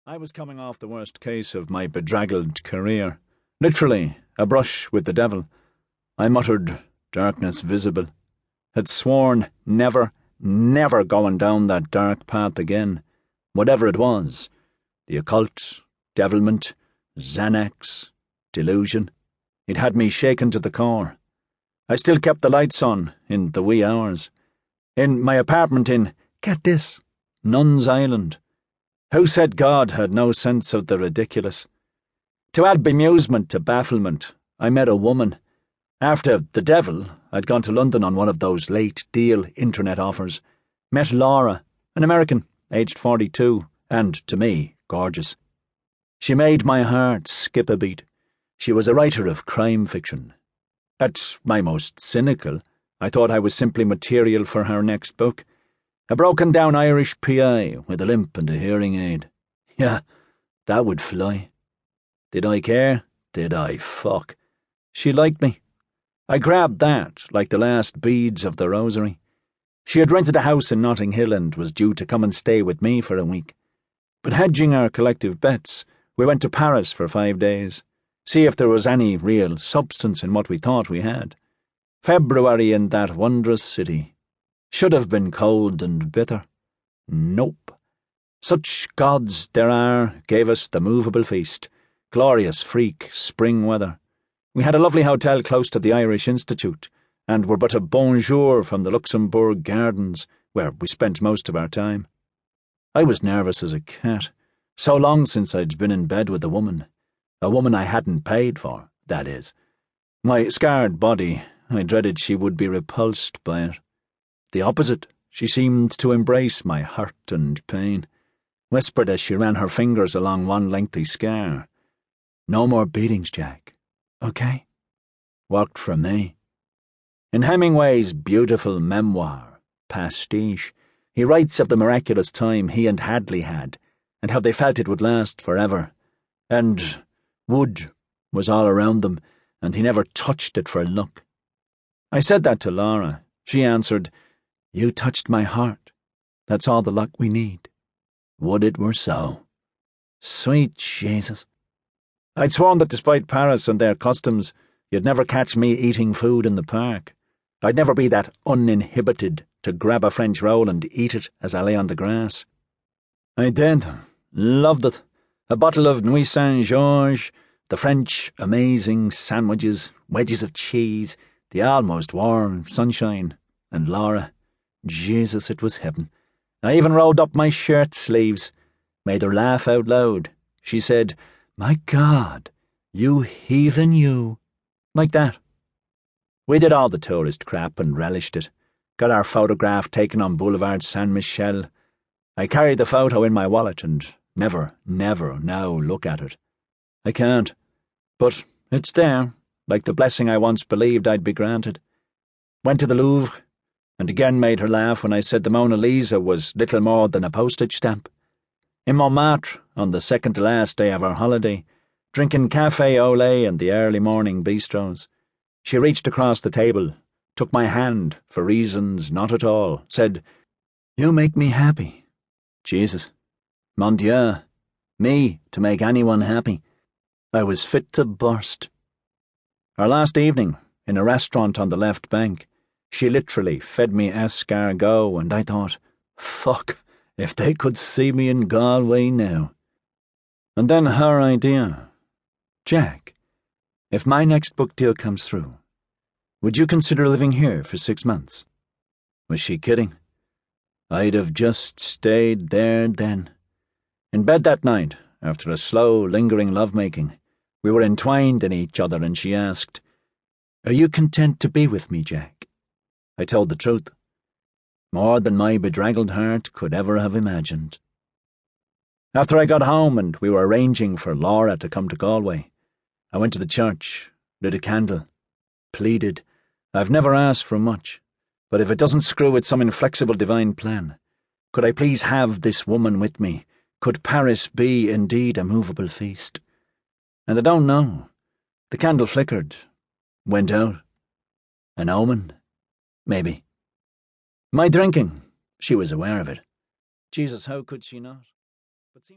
I was coming off the worst case of my bedraggled career. Literally, a brush with the devil. I muttered, darkness visible. Had sworn never going down that dark path again. Whatever it was. The occult, devilment, Xanax, delusion. It had me shaken to the core. I still kept the lights on in the wee hours. In my apartment in, get this, Nuns Island. Who said God had no sense of the ridiculous? To add bemusement to bafflement, I met a woman. After the devil, I'd gone to London on one of those late deal internet offers. Met Laura, an American, aged 42, and, to me, gorgeous. She made my heart skip a beat. She was a writer of crime fiction. At my most cynical, I thought I was simply material for her next book. A broken-down Irish PI with a limp and a hearing aid. Yeah, that would fly. Did I care? Did I fuck? She liked me. I grabbed that like the last beads of the rosary. She had rented a house in Notting Hill and was due to come and stay with me for a week. But hedging our collective bets, we went to Paris for 5 days. See if there was any real substance in what we thought we had. February in that wondrous city. Should have been cold and bitter. Nope. Such gods there are gave us the movable feast. Glorious freak spring weather. We had a lovely hotel close to the Irish Institute, and were but a bonjour from the Luxembourg Gardens, where we spent most of our time. I was nervous as a cat. So long since I'd been in bed with a woman I hadn't paid for, that is. My scarred body, I dreaded she would be repulsed by it. The opposite, she seemed to embrace my hurt and pain, whispered as she ran her fingers along one lengthy scar. No more beatings, Jack, okay? Worked for me. In Hemingway's beautiful memoir, Pastiche, he writes of the miraculous time he and Hadley had, and how they felt it would last forever. And wood was all around them, and he never touched it for luck. I said that to Laura. She answered, "You touched my heart. That's all the luck we need." Would it were so. Sweet Jesus. I'd sworn that despite Paris and their customs, you'd never catch me eating food in the park. I'd never be that uninhibited to grab a French roll and eat it as I lay on the grass. I did. Loved it. A bottle of Nuit Saint-Georges, the French amazing sandwiches, wedges of cheese, the almost warm sunshine, and Laura. Jesus, it was heaven. I even rolled up my shirt sleeves, made her laugh out loud. She said, "My God, you heathen you." Like that. We did all the tourist crap and relished it. Got our photograph taken on Boulevard Saint-Michel. I carried the photo in my wallet and never now look at it. I can't. But it's there, like the blessing I once believed I'd be granted. Went to the Louvre, and again made her laugh when I said the Mona Lisa was little more than a postage stamp. In Montmartre, on the second-to-last day of our holiday, drinking café au lait in the early morning bistros. She reached across the table, took my hand for reasons not at all, said, "You make me happy." Jesus. Mon Dieu. Me to make anyone happy. I was fit to burst. Our last evening, in a restaurant on the left bank, she literally fed me escargot, and I thought, fuck, if they could see me in Galway now. And then her idea. Jack, if my next book deal comes through, would you consider living here for 6 months? Was she kidding? I'd have just stayed there then. In bed that night, after a slow, lingering lovemaking, we were entwined in each other, and she asked, "Are you content to be with me, Jack?" I told the truth. More than my bedraggled heart could ever have imagined. After I got home and we were arranging for Laura to come to Galway, I went to the church, lit a candle, pleaded, "I've never asked for much, but if it doesn't screw with some inflexible divine plan, could I please have this woman with me? Could Paris be indeed a movable feast?" And I don't know. The candle flickered, went out. An omen? Maybe. My drinking. She was aware of it. Jesus, how could she not?